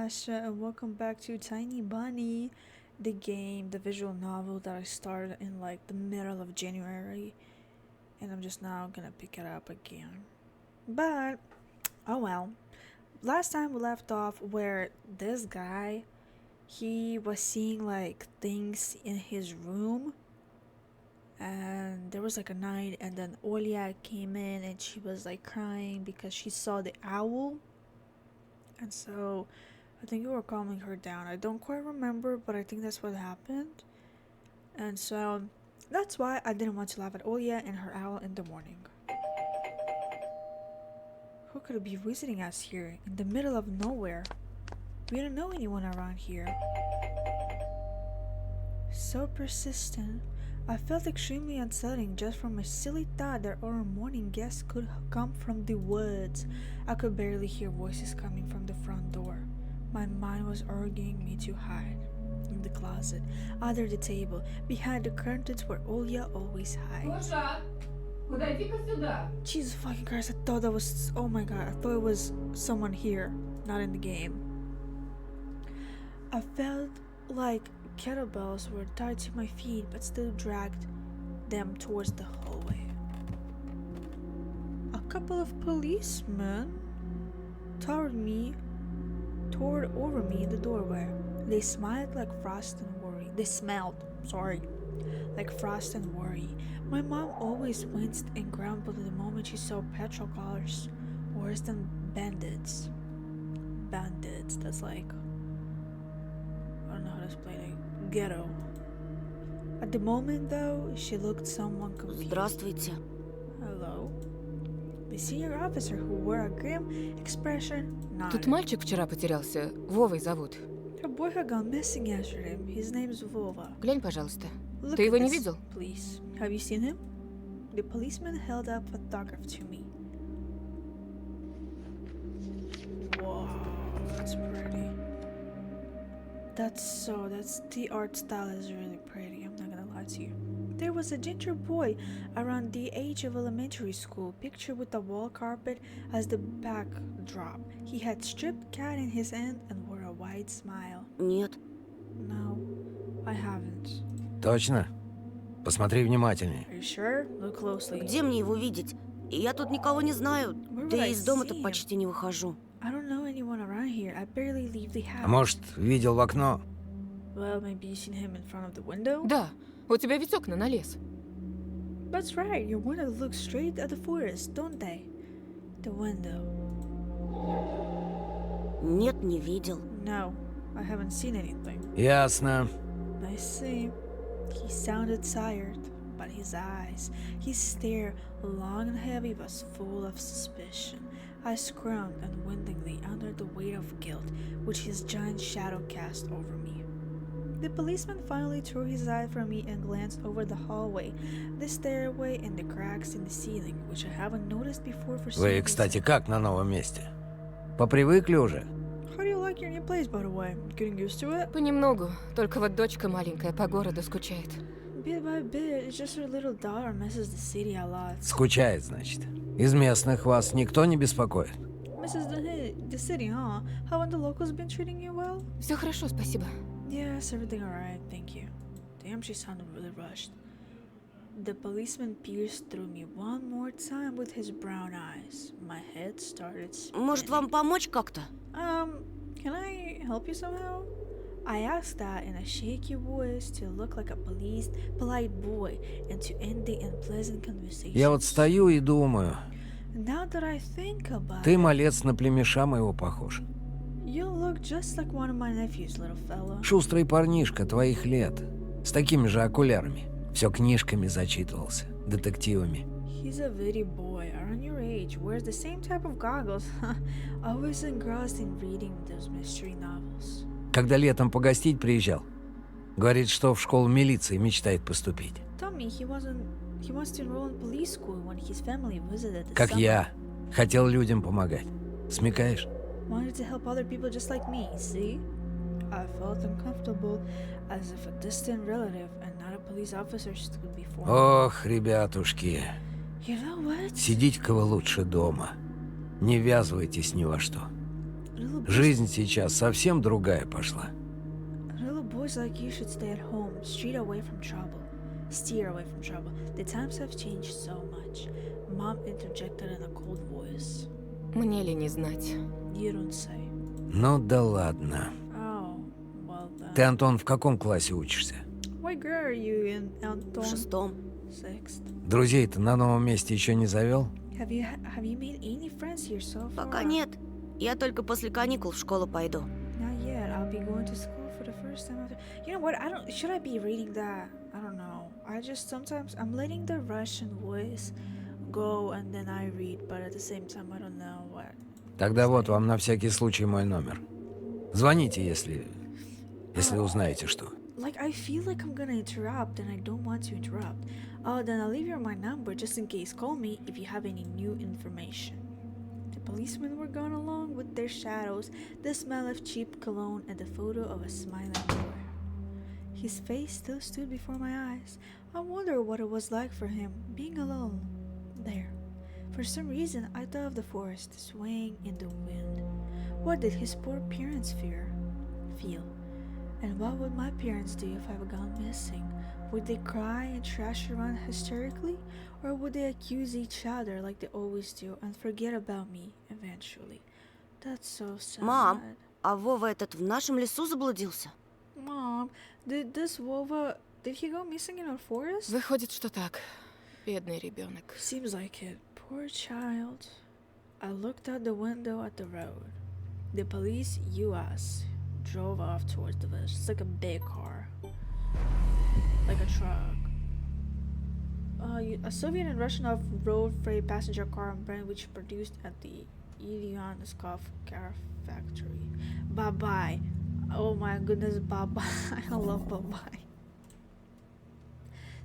Asha, and welcome back to Tiny Bunny, the game, the visual novel that I started in like the middle of January, and I'm just now gonna pick it up again. But, oh well. Last time we left off where this guy, he was seeing like things in his room, and there was like a night, and then Olia came in and she was like crying because she saw the owl. And so I think you were calming her down. I don't quite remember, but I think that's what happened. And so that's why I didn't want to laugh at Olia and her owl in the morning. Who could be visiting us here in the middle of nowhere? We don't know anyone around here. So persistent. I felt extremely unsettling just from a silly thought that our morning guest could come from the woods. I could barely hear voices coming from the front door. My mind was urging me to hide. In the closet, under the table, behind the curtains where Olia always hides. Гоша, подойди-ка сюда. Jesus fucking Christ, I thought that was... Oh my god, I thought it was someone here, not in the game. I felt like kettlebells were tied to my feet but still dragged them towards the hallway. A couple of policemen toured over me in the doorway. They smiled like frost and worry. They smelled, like frost and worry. My mom always winced and grumbled the moment she saw petrol cars, worse than bandits. Bandits, that's like... I don't know how to explain it. Ghetto. At the moment, though, she looked somewhat confused. Здравствуйте. Hello. The senior officer, who wore a grim expression, nodded. Тут мальчик вчера потерялся. Вовой зовут. A boy had gone missing yesterday. His name's Vova. Глянь, пожалуйста. Look Ты at его не this, видел? please. Have you seen him? The policeman held up a photograph to me. Wow, that's pretty. That's the art style is really pretty, I'm not gonna lie to you. There was a ginger boy around the age of elementary school, pictured with a wall carpet as the backdrop. He had stripped cat in his hand and wore a wide smile. Нет. No, I haven't. Точно? Посмотри внимательнее. Are you sure? Look closely. Где мне его видеть? Я тут никого не знаю. Where Да would I и из дома-то see him? почти не выхожу. I don't know anyone around here. I barely leave the house. А может, видел в окно? Well, maybe you seen him in front of the window? Да. У тебя ведь окна на лес. That's right. Your window looks straight at the forest, don't they? The window. Нет, не видел. No, I haven't seen anything. Ясно. I see. He sounded tired, but his eyes, his stare, long and heavy, was full of suspicion. I squirmed unwillingly under the weight of guilt which his giant shadow cast over me. The policeman finally tore his eye from me and glanced over the hallway, the stairway, and the cracks in the ceiling, which I haven't noticed before for some Вы, reason. кстати, как на новом месте? Попривыкли уже? How do you like your new place, by the way? Getting used to it? Понемногу. Только вот дочка маленькая по городу скучает. Bit by bit, it's just her little daughter messes the city a lot. Скучает, значит. Из местных вас никто не беспокоит? Misses the city, huh? Haven't the locals been treating you well? Все хорошо, спасибо. Yes, everything alright, thank you. Damn, she sounded really rushed. The policeman pierced through me one more time with his brown eyes. My head started spinning. Может, вам помочь как-то? Can I help you somehow? I asked that in a shaky voice to look like a polite boy and to end the unpleasant conversation. Я вот стою и думаю, Now that I think about ты, it, малец, на племеша моего похож. you look just like one of my nephews, little fella. Шустрый парнишка твоих лет. С такими же окулярами. Все книжками зачитывался. Детективами. He's a witty boy around your age, wears the same type of goggles. Always engrossed in reading those mystery novels. Когда летом погостить приезжал, говорит, что в школу милиции мечтает поступить. Told me he wants to enroll in police school when his family visited this Как summer. я. Хотел людям помогать. Смекаешь? Wanted to help other people just like me, see? I felt uncomfortable, as if a distant relative and not a police officer stood before me. Ох, ребятушки. You know what? Сидите-ка вы лучше дома. Не ввязывайтесь ни во что. Little boys, Жизнь сейчас совсем другая пошла. little boys like you should stay at home, steer away from trouble. Steer away from trouble. The times have changed so much. Mom interjected in a cold voice. Мне ли не знать? You don't say. Ну да ладно. Oh, well then. Ты, Антон, в каком классе учишься? What grade are you in, В Anton? 6-м. Sixth. Друзей-то на новом месте еще не завел? Have you made any friends here so far? Пока нет. Я только после каникул в школу пойду. Not yet. I'll be going to school for the first time after. You know what? I don't. Should I be reading that? I don't know. I just sometimes I'm letting the Russian voice go and then I read, but at the same time I don't know what. Тогда вот вам на всякий случай мой номер. Звоните, если узнаете что. Like I feel like I'm gonna interrupt and I don't want to interrupt. Oh, then I'll leave you my number just in case. Call me if you have any new information. The policemen were gone along with their shadows, the smell of cheap cologne, and the photo of a smiling boy. His face still stood before my eyes. I wonder what it was like for him, being alone there. For some reason, I thought of the forest swaying in the wind. What did his poor parents feel? And what would my parents do if I were gone missing? Would they cry and trash around hysterically? Or would they accuse each other like they always do and forget about me eventually? That's so sad. Мам, а Вова этот в нашем лесу заблудился? Mom, did he go missing in a forest? Выходит, что так. Бедный ребенок. Seems like it. Poor child. I looked out the window at the road. The police US drove off towards the village. It's like a big car. Like a truck. A Soviet and Russian off-road freight passenger car and brand which produced at the Ilyanskov car factory. Bye-bye. Oh my goodness, bye-bye. I love bye-bye.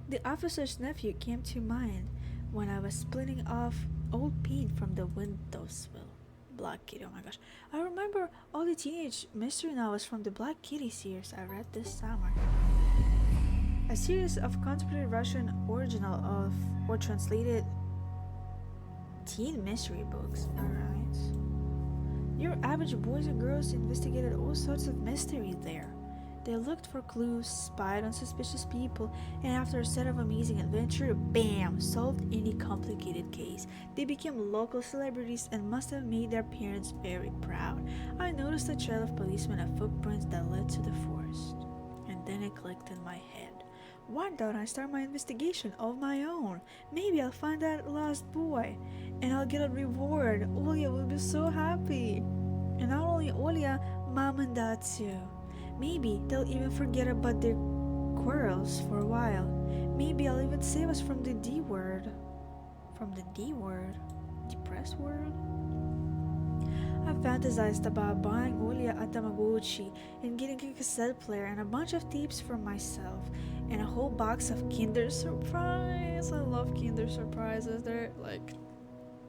The officer's nephew came to mind when I was splitting off old paint from the windowsill. Black Kitty, oh my gosh. I remember all the teenage mystery novels from the Black Kitty series I read this summer. A series of contemporary Russian original of or translated teen mystery books. Alright. Your average boys and girls investigated all sorts of mysteries there. They looked for clues, spied on suspicious people, and after a set of amazing adventure, bam, solved any complicated case. They became local celebrities and must have made their parents very proud. I noticed a trail of policemen and footprints that led to the forest. And then it clicked in my head. Why don't I start my investigation of my own? Maybe I'll find that lost boy, and I'll get a reward. Olya will be so happy. And not only Olya, Mom and Dad too. Maybe they'll even forget about their quarrels for a while. Maybe I'll even save us from the D word. From the D word? Depressed word? I fantasized about buying Olya a Tamagotchi and getting a cassette player and a bunch of tapes for myself and a whole box of Kinder Surprise. I love Kinder Surprises. They're like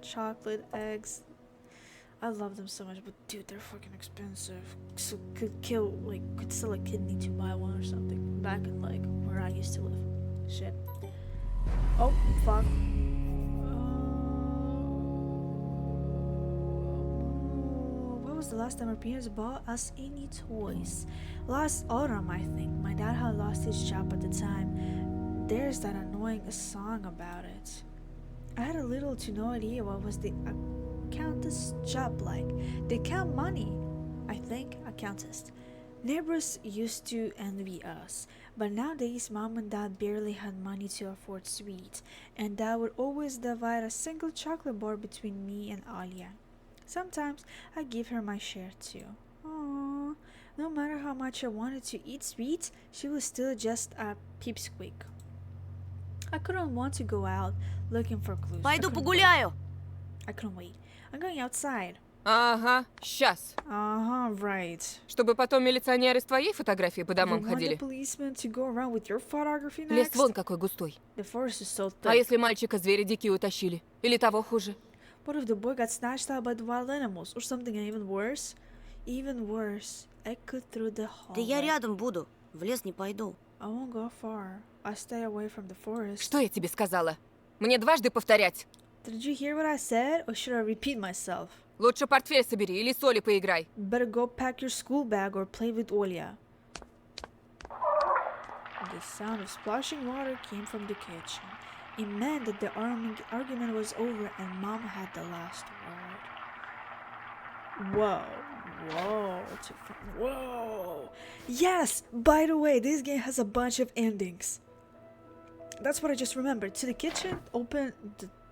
chocolate eggs. I love them so much, but dude, they're fucking expensive. So could sell a kidney to buy one or something. Back in like where I used to live. Shit. Oh fuck. When was the last time our parents bought us any toys? Last autumn, I think. My dad had lost his job at the time. There's that annoying song about it. I had a little to no idea what was the accountant's job like. They count money, I think, accountants. Neighbors used to envy us, but nowadays Mom and Dad barely had money to afford sweets, and Dad would always divide a single chocolate bar between me and Alia. Sometimes I give her my share too. Aww, no matter how much I wanted to eat sweets, she was still just a pipsqueak. I couldn't want to go out looking for clues. Пойду погуляю. I couldn't wait. I'm going outside. Ага, сейчас. Right. Чтобы потом милиционеры с твоей фотографией по You домам want the ходили. policeman to go around with your photography Лес next? вон какой густой. The forest is so А thick. если мальчика звери дикие утащили? Или того хуже? What if the boy got snatched up by the wild animals or something even worse? Even worse. I could through the Да я hallway. рядом буду. В лес не пойду. I won't go far. I stay away from the forest. Что я тебе сказала? Мне дважды повторять. Did you hear what I said, or should I repeat myself? Лучше портфель собери или соли поиграй. Better go pack your school bag or play with Olia. The sound of splashing water came from the kitchen. It meant that the argument was over and Mom had the last word. Whoa. Yes! By the way, this game has a bunch of endings. That's what I just remembered. To the kitchen, open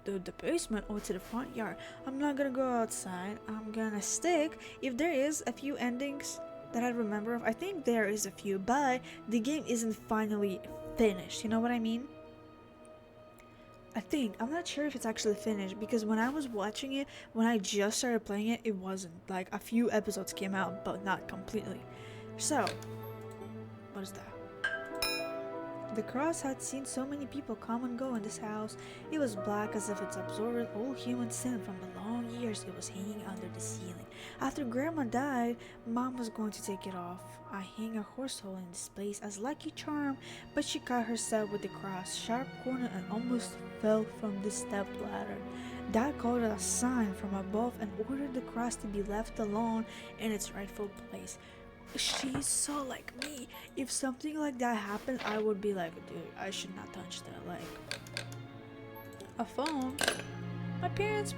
the basement, or to the front yard. I'm not gonna go outside. I'm gonna stick. If there is a few endings that I remember of, I think there is a few, but the game isn't finally finished. You know what I mean? I'm not sure if it's actually finished, because when I was watching it, when I just started playing it, it wasn't. Like, a few episodes came out, but not completely. So, what is that? The cross had seen so many people come and go in this house. It was black, as if it's absorbed all human sin from the long years it was hanging under the ceiling. After Grandma died, Mom was going to take it off. I hang a horse hole in this place as lucky charm, but she cut herself with the cross, sharp corner, and almost fell from the step ladder. Dad called it a sign from above and ordered the cross to be left alone in its rightful place. She's so like me. If something like that happened, I would be like, dude, I should not touch that. Like, a phone. My parents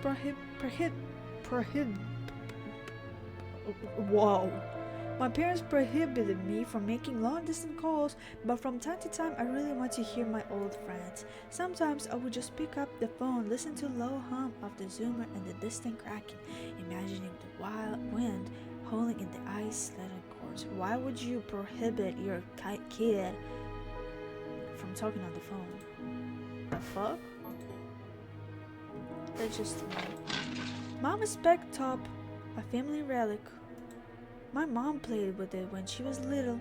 My parents prohibited me from making long-distance calls, but from time to time I really want to hear my old friends. Sometimes I would just pick up the phone, listen to low hum of the zoomer and the distant cracking, imagining the wild wind howling in the ice sledding course. Why would you prohibit your kid from talking on the phone? The fuck? That's just me. Mama's spec top, a family relic. My mom played with it when she was little,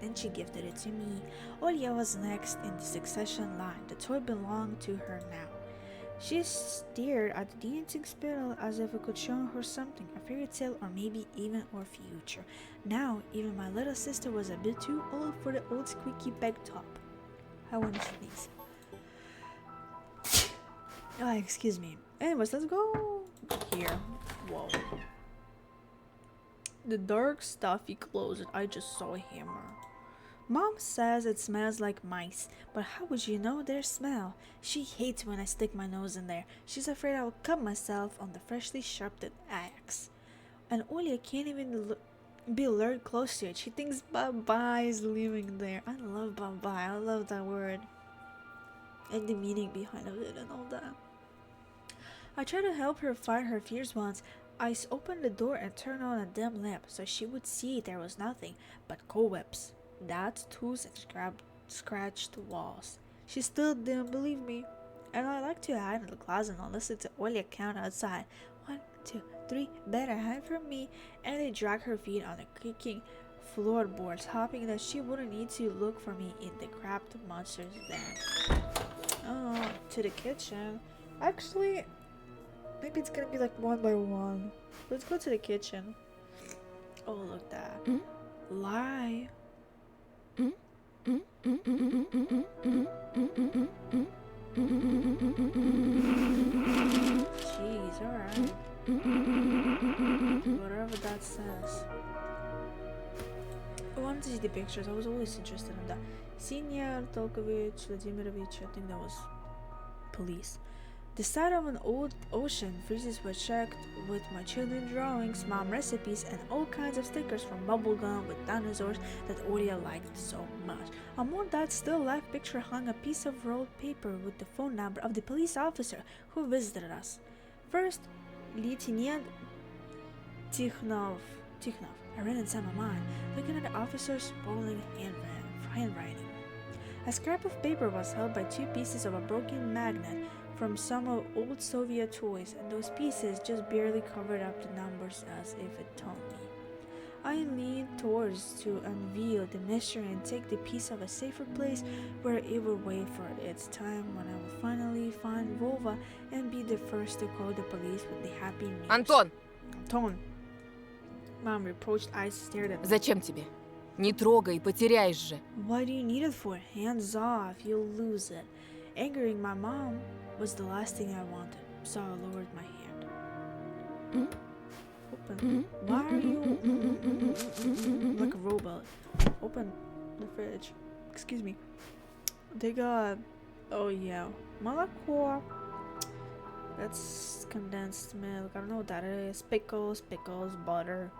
then she gifted it to me. Olia was next in the succession line. The toy belonged to her now. She stared at the dancing spittle as if it could show her something, a fairy tale or maybe even our future. Now, even my little sister was a bit too old for the old squeaky peg top. I want to sneeze. Excuse me. Anyways, let's go here. Whoa. The dark, stuffy closet. I just saw a hammer. Mom says it smells like mice, but how would you know their smell? She hates when I stick my nose in there. She's afraid I will cut myself on the freshly sharpened axe. And Olia can't even be lured close to it. She thinks Baba is living there. I love Baba. I love that word. And the meaning behind it and all that. I tried to help her fight her fears once. I opened the door and turned on a dim lamp so she would see there was nothing but cobwebs, dad's tools, and scratched walls. She still didn't believe me, and I like to hide in the closet and listen to Olia count outside. 1, 2, 3, better hide from me. And they dragged her feet on the creaking floorboards, hoping that she wouldn't need to look for me in the cramped monster's den. Oh, to the kitchen. Actually, maybe it's gonna be like one by one. Let's go to the kitchen. Oh, look that. Lie. Jeez, alright. Whatever that says. I wanted to see the pictures. I was always interested in that. Senior Tolkovich Vladimirovich, I think that was police. The side of an old ocean freezes were checked with my children's drawings, mom recipes, and all kinds of stickers from bubblegum with dinosaurs that Olia liked so much. Among that still life picture hung a piece of rolled paper with the phone number of the police officer who visited us. First, Lieutenant Tikhnov. I read inside my mind, looking at the officer's sprawling handwriting. A scrap of paper was held by 2 pieces of a broken magnet from some of old Soviet toys, and those pieces just barely covered up the numbers as if it told me. I leaned towards to unveil the mystery and take the piece of a safer place where it would wait for its time when I would finally find Vova and be the first to call the police with the happy news. Антон, Mom, reproached eyes stared at me. зачем тебе? Не трогай, потеряешь же. What do you need it for? Hands off, you'll lose it. Angering my mom was the last thing I wanted, so I lowered my hand. open. Why are you like a robot? Open the fridge. Excuse me. They got, oh yeah, Malacqua. That's condensed milk. I don't know what that is. Pickles, butter,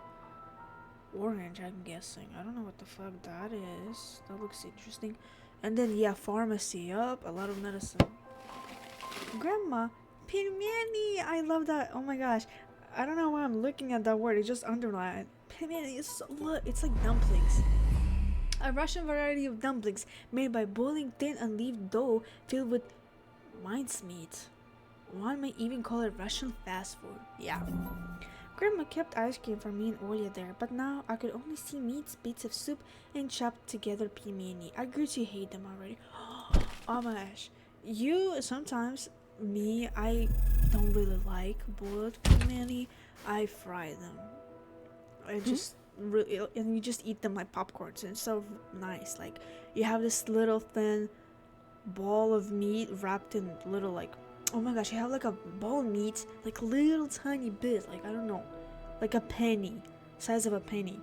orange. I'm guessing. I don't know what the fuck that is. That looks interesting. And then yeah, pharmacy. Up, a lot of medicine. Grandma, pelmeni. I love that. Oh my gosh. I don't know why I'm looking at that word. It's just underlined. Pelmeni is so, look, it's like dumplings. A Russian variety of dumplings made by boiling thin unleavened dough filled with mincemeat. One may even call it Russian fast food. Yeah. Grandma kept ice cream for me and Olya there, but now I could only see meats, bits of soup, and chopped together pelmeni. I grew to hate them already. Oh my gosh. I don't really like boiled pelmeni. I fry them. I just really, and you just eat them like popcorns, and it's so nice. Like you have this little thin ball of meat wrapped in little like, oh my gosh, you have like a ball of meat, like little tiny bit, like I don't know, like a penny, size of a penny.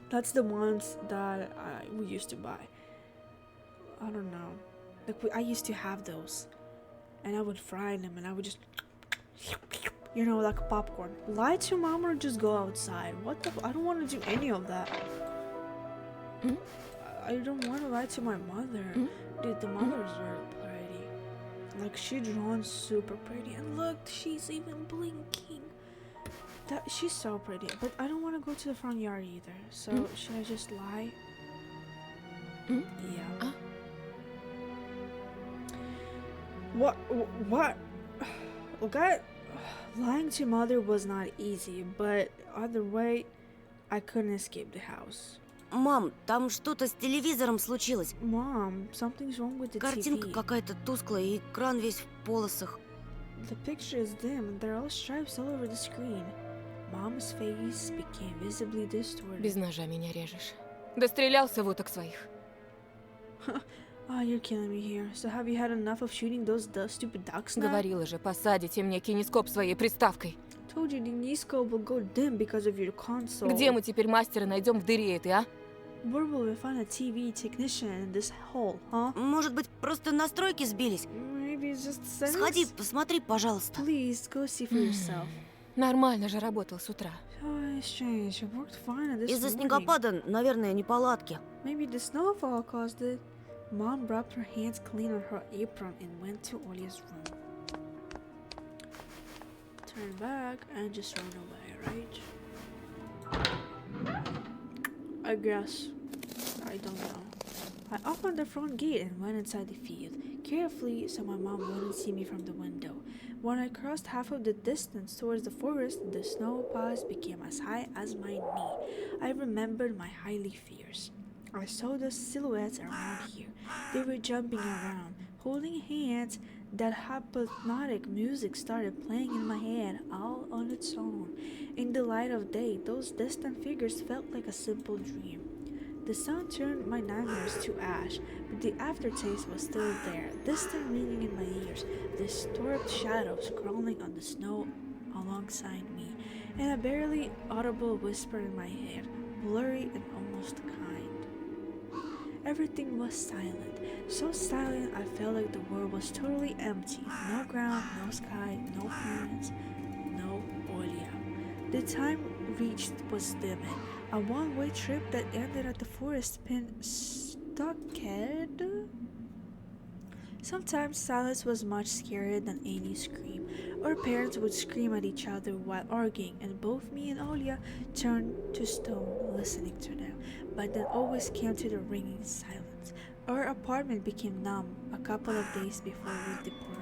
That's the ones that we used to buy. I don't know, like I used to have those, and I would fry them, and I would just, you know, like popcorn. Lie to mom or just go outside. What the? I don't want to do any of that. I don't want to lie to my mother. Dude, the mother's very pretty. Like she drawn super pretty, and look, she's even blinking. She's so pretty. But I don't want to go to the front yard either. So should I just lie? Yeah. What? Okay. Lying to mother was not easy, but either way, I couldn't escape the house. Мам, там что-то с телевизором случилось. Mom, something's wrong with the Картинка TV. какая-то тусклая, и экран весь в полосах. The picture is dim, and there are all stripes all over the screen. Mom's face became visibly distorted. Без ножа меня режешь. Дострелялся в уток своих. Oh, you're killing me here. So have you had enough of shooting those stupid ducks now? Говорила же, посадите мне кинескоп своей приставкой. Told you the kinescope will go dim because of your console. Где мы теперь мастера найдем в дыре этой, а? Where will we find a TV technician in this hole, huh? Может быть, просто настройки сбились? Maybe it's just settings? Сходи, посмотри, пожалуйста. Please, go see for yourself. Нормально же работал с утра. Oh, it's strange. It worked fine this Из-за morning. снегопада, наверное, неполадки. Maybe the snowfall caused it. Mom rubbed her hands clean on her apron and went to Olya's room. Turned back and just ran away, right? I guess. I don't know. I opened the front gate and went inside the field, carefully so my mom wouldn't see me from the window. When I crossed half of the distance towards the forest, the snow paws became as high as my knee. I remembered my highly fears. I saw the silhouettes around here. They were jumping around, holding hands. That hypnotic music started playing in my head all on its own. In the light of day, those distant figures felt like a simple dream. The sun turned my nightmares to ash, but the aftertaste was still there, distant ringing in my ears, distorted shadows crawling on the snow alongside me, and a barely audible whisper in my head, blurry and almost kind. Everything was silent, so silent I felt like the world was totally empty. No ground, no sky, no parents, no Olya. The time reached was dimming. A one-way trip that ended at the forest pin stockade. Sometimes silence was much scarier than any scream. Our parents would scream at each other while arguing, and both me and Olya turned to stone listening to them, but then always came to the ringing silence. Our apartment became numb a couple of days before we departed.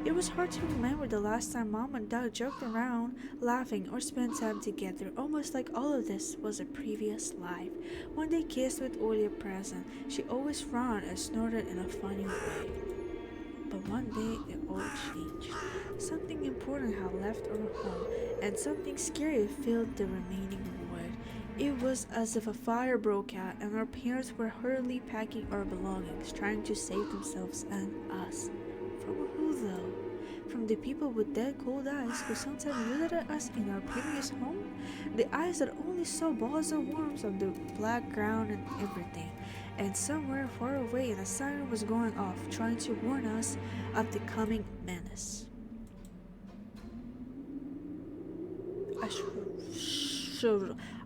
It was hard to remember the last time Mom and Dad joked around, laughing, or spent time together, almost like all of this was a previous life. When they kissed with Olya present, she always frowned and snorted in a funny way. But one day it all changed. Something important had left our home, and something scary filled the remaining void. It was as if a fire broke out, and our parents were hurriedly packing our belongings, trying to save themselves and us. From who though? From the people with dead cold eyes who sometimes visited us in our previous home? The eyes that only saw balls of worms on the black ground and everything. And somewhere far away, a siren was going off, trying to warn us of the coming menace.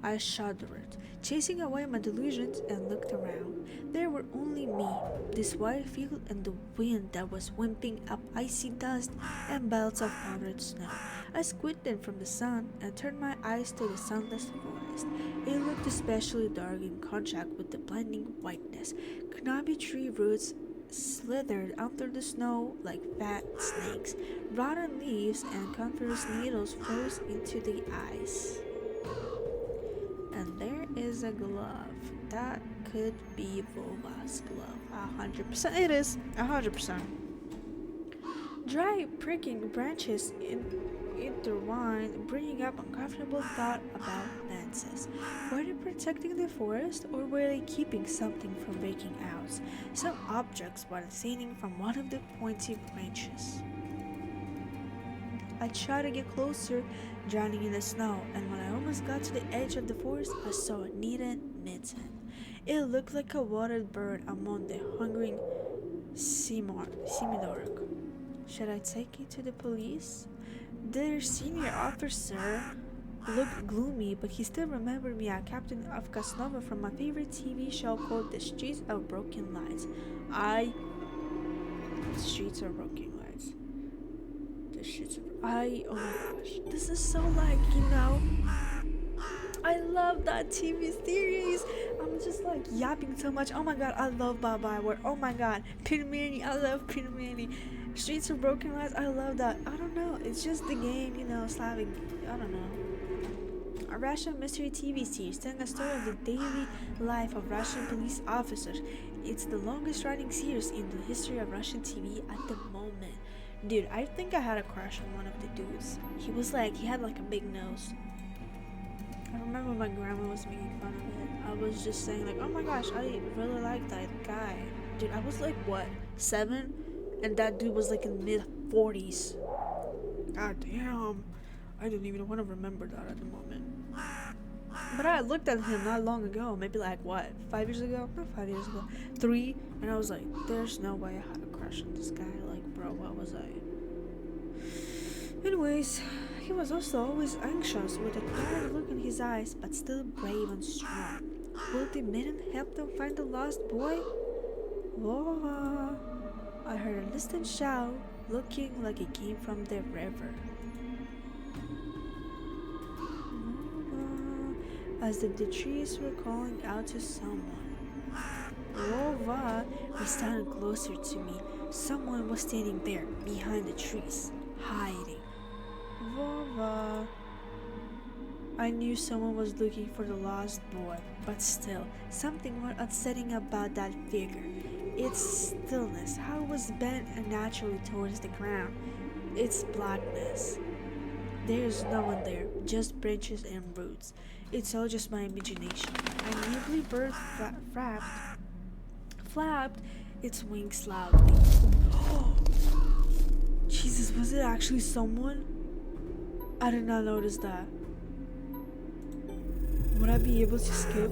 I shuddered, chasing away my delusions, and looked around. There were only me, this wide field, and the wind that was whipping up icy dust and belts of powdered snow. I squinted from the sun and turned my eyes to the sunless forest. It looked especially dark in contrast with the blinding whiteness. Knobby tree roots slithered under the snow like fat snakes. Rotten leaves and coniferous needles froze into the ice. And there is a glove. That could be Volva's glove. 100%. It is. 100%. Dry, pricking branches intertwined, bringing up uncomfortable thought about fences. Were they protecting the forest, or were they keeping something from breaking out? Some objects were hanging from one of the pointy branches. I tried to get closer, drowning in the snow, and when I almost got to the edge of the forest, I saw a knitted mitten. It looked like a watered bird among the hungering similorc. Should I take it to the police? Their senior officer looked gloomy, but he still remembered me as Captain of Casanova from my favorite TV show called The Streets of Broken Lights. Streets of Broken Lights. Oh my gosh, this is so like, I love that TV series. I'm just like yapping so much. Oh my god, I love Bob Iwer. Oh my god, Peter Manny, I love Peter Manny. Streets of Broken Lights, I love that. I don't know, it's just the game, Slavic, I don't know. A Russian mystery TV series telling a story of the daily life of Russian police officers. It's the longest running series in the history of Russian TV at the moment. Dude, I think I had a crush on one of the dudes. He had like a big nose. I remember my grandma was making fun of it. I was just saying like, oh my gosh, I really like that guy. Dude, I was like, what, 7? And that dude was like in mid-40s. God damn. I didn't even want to remember that at the moment. But I looked at him not long ago. Maybe like, what, 5 years ago? Not 5 years ago. 3. And I was like, there's no way I had a crush on this guy. Like, bro, what was I? Anyways, he was also always anxious with a tired look in his eyes, but still brave and strong. Will the mitten help them find the lost boy? Whoa. I heard a distant shout, looking like it came from the river. As if the trees were calling out to someone. Vova was standing closer to me. Someone was standing there, behind the trees, hiding. Vova. I knew someone was looking for the lost boy, but still, something more unsettling about that figure. Its stillness, how it was bent unnaturally towards the ground. Its blackness. There is no one there, just branches and roots. It's all just my imagination. A nibbly bird flapped its wings loudly. Oh, Jesus, was it actually someone? I did not notice that. Would I be able to skip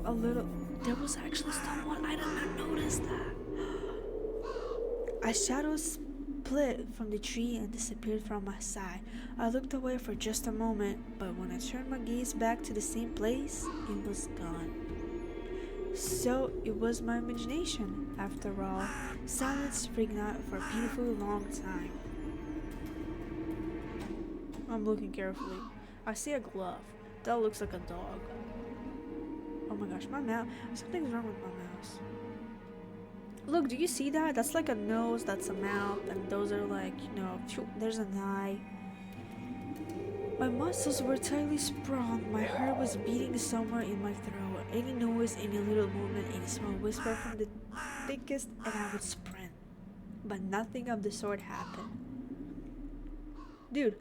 a little? There was actually someone. I did not notice that. A shadow split from the tree and disappeared from my side. I looked away for just a moment, but when I turned my gaze back to the same place, it was gone. So it was my imagination, after all. Silence freaked out for a beautifully long time. I'm looking carefully. I see a glove. That looks like a dog. Oh my gosh, my mouse. Something's wrong with my mouse. Look, do you see that? That's like a nose, that's a mouth, and those are like, there's an eye. My muscles were tightly sprung. My heart was beating somewhere in my throat. Any noise, any little movement, any small whisper from the thickest, and I would sprint. But nothing of the sort happened. Dude.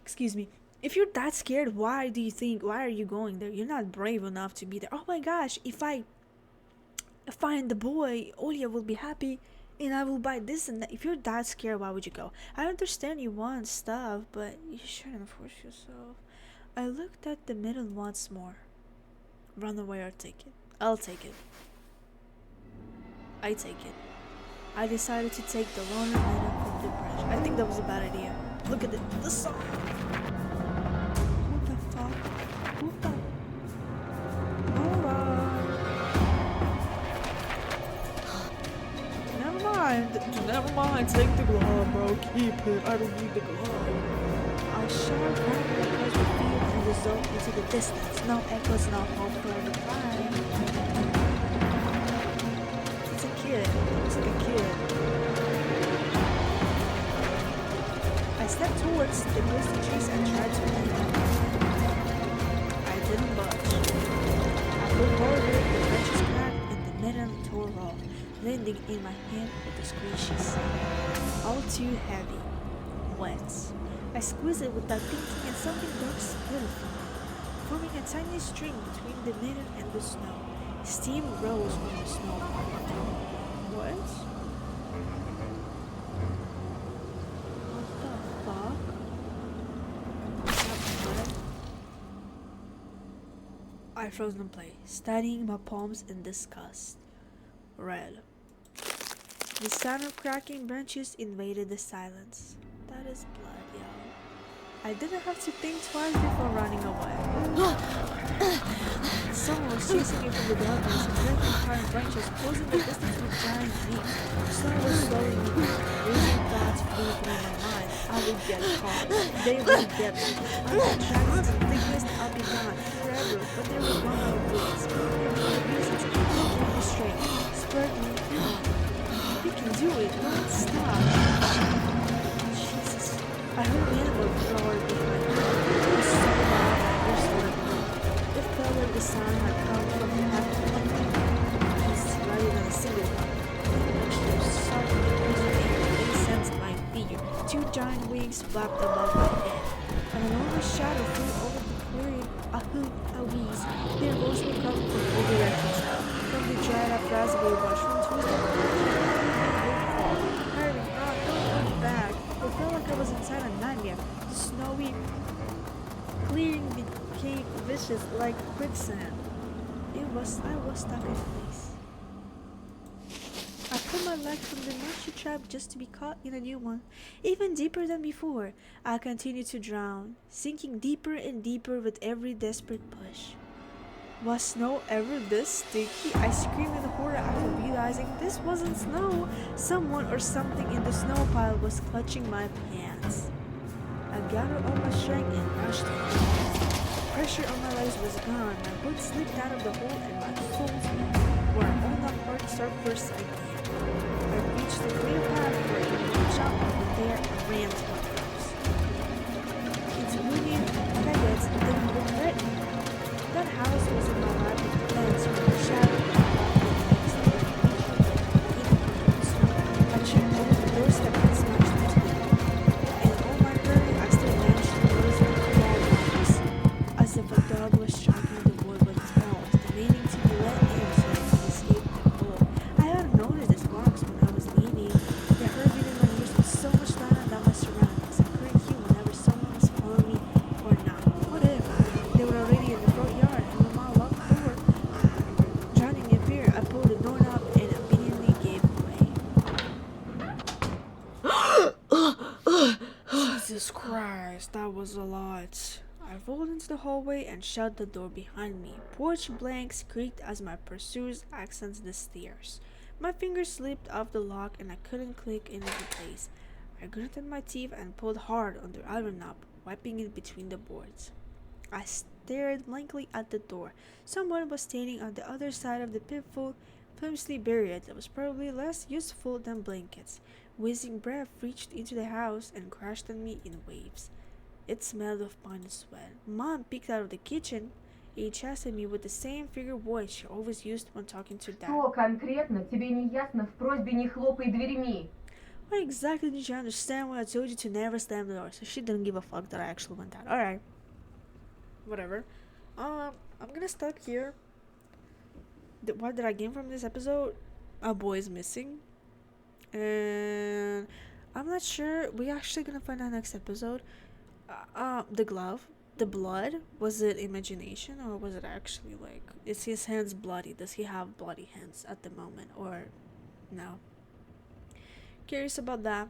Excuse me. If you're that scared, why are you going there? You're not brave enough to be there. Oh my gosh, if I find the boy, Olia will be happy and I will buy this and that. If you're that scared, why would you go? I understand you want stuff, but you shouldn't force yourself. I looked at the middle once more. Run away or take it. I'll take it. I take it. I decided to take the loner item from the bridge. I think that was a bad idea. Look at the song. What the fuck? What the? Never mind. Take the glove, bro. Keep it. I don't need the glove. I shot back across the field and resolved into the distance. No echoes, no hope for the climb. It's a kid. Looks like a kid. I stepped towards the ghostly trees and tried to lean on. I didn't budge. I pulled harder, the branches cracked, and the metal tore off, landing in my hand with a squishy sound. All too heavy. Wet. I squeezed it without thinking and something dark split from it, forming a tiny string between the metal and the snow. Steam rose from the snow. What? What the fuck? I froze in place, studying my palms in disgust. Red. The sound of cracking branches invaded the silence. That is blood, yo. I didn't have to think twice before running away. Someone was chasing me from the darkness, breaking apart branches, closing the distance with giant leaps. Snow was slowing me down. Racing thoughts flew through my mind. I would get caught. They would get me. I would dragons and thickness, I'll be gone forever. But there was one other voice. The reasons keep me straight. Spurred me. You can do it. Don't stop. Jesus. I heard the animal roar behind me. It was so loud I wish I would know. It felt like the sound had come from the half of my piece rather than a single one. They suddenly cruising air and sensed my figure. Two giant wings flapped above my head. An enormous shadow flew over the clearing. A hoot, a wheeze. Their voices were coming from all directions. From the dried up raspberry bush, from twisted hurry, don't look back. It felt like I was inside a nightmare. The snowy clearing became vicious like quicksand. I was stuck in place. I pulled my leg from the mushy trap just to be caught in a new one, even deeper than before. I continued to drown, sinking deeper and deeper with every desperate push. Was snow ever this sticky? I screamed in horror after realizing this wasn't snow. Someone or something in the snow pile was clutching my pants. I gathered all my strength and rushed forward. Pressure on my legs was gone. My boots slipped out of the hole and my soles were on the hard surface again. I reached the clear path where I jumped over there and ran to my house. Its union faggots didn't look threatening. That house was in my lap with plants with a shadow of I tripped over the doorstep and smashed into it. In all my hurry, I still managed to lose the claw marks, as if a dog was striking the wood with its paws, demanding to be let in so I could escape the pull. I hadn't noticed these marks when I was leaving. The heartbeat in my ears was so much louder than my surroundings. I couldn't hear whenever someone was following me or not. What if they were already in the front yard and the mom locked the door? Drowning in fear, I pulled the doorknob and immediately gave way. Jesus Christ, that was a lot. I rolled into the hallway and shut the door behind me. Porch blanks creaked as my pursuers accented the stairs. My fingers slipped off the lock and I couldn't click into place. I gritted my teeth and pulled hard on the iron knob, wiping it between the boards. I stared blankly at the door. Someone was standing on the other side of the pitfall, flimsily buried that was probably less useful than blankets. Whizzing breath reached into the house and crashed on me in waves. It smelled of pine and sweat. Mom peeked out of the kitchen and chastised me with the same figure voice she always used when talking to Dad. Что конкретно тебе не ясно в просьбе не хлопай дверьми? What exactly did you understand when I told you to never slam the door? So she didn't give a fuck that I actually went out. Alright. Whatever. I'm gonna stop here. What did I gain from this episode? A boy is missing. And I'm not sure. We're actually gonna find out next episode. The glove, the blood, was it imagination or was it actually like, is his hands bloody? Does he have bloody hands at the moment or no? Curious about that.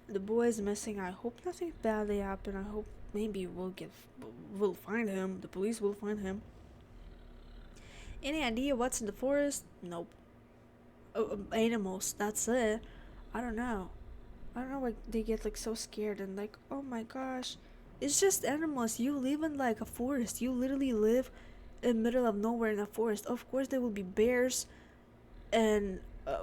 The boy is missing. I hope nothing badly happened. I hope maybe we'll find him. The police will find him. Any idea what's in the forest? Nope. Animals. That's it. I don't know. I don't know why they get like so scared and like, oh my gosh, it's just animals. You live in like a forest. You literally live in the middle of nowhere in a forest. Of course, there will be bears and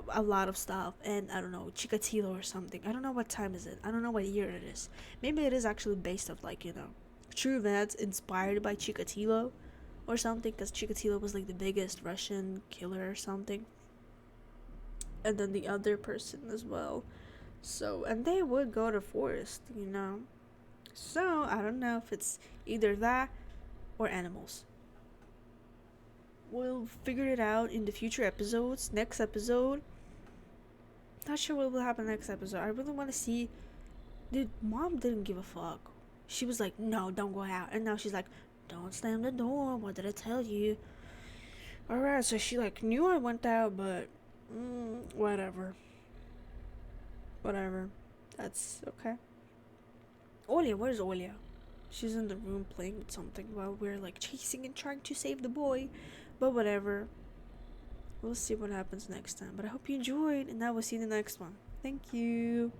a lot of stuff. And I don't know, Chikatilo or something. I don't know what time is it. I don't know what year it is. Maybe it is actually based off like, you know, true events inspired by Chikatilo or something. Because Chikatilo was like the biggest Russian killer or something. And then the other person as well. So, and they would go to forest, you know. So, I don't know if it's either that or animals. We'll figure it out in the future episodes. Next episode. Not sure what will happen next episode. I really want to see. Dude, mom didn't give a fuck. She was like, no, don't go out. And now she's like, don't slam the door. What did I tell you? Alright, so she like knew I went out, but whatever. Whatever. That's okay. Olia, where's Olia? She's in the room playing with something while we're like chasing and trying to save the boy. But whatever. We'll see what happens next time. But I hope you enjoyed, and I will see you in the next one. Thank you.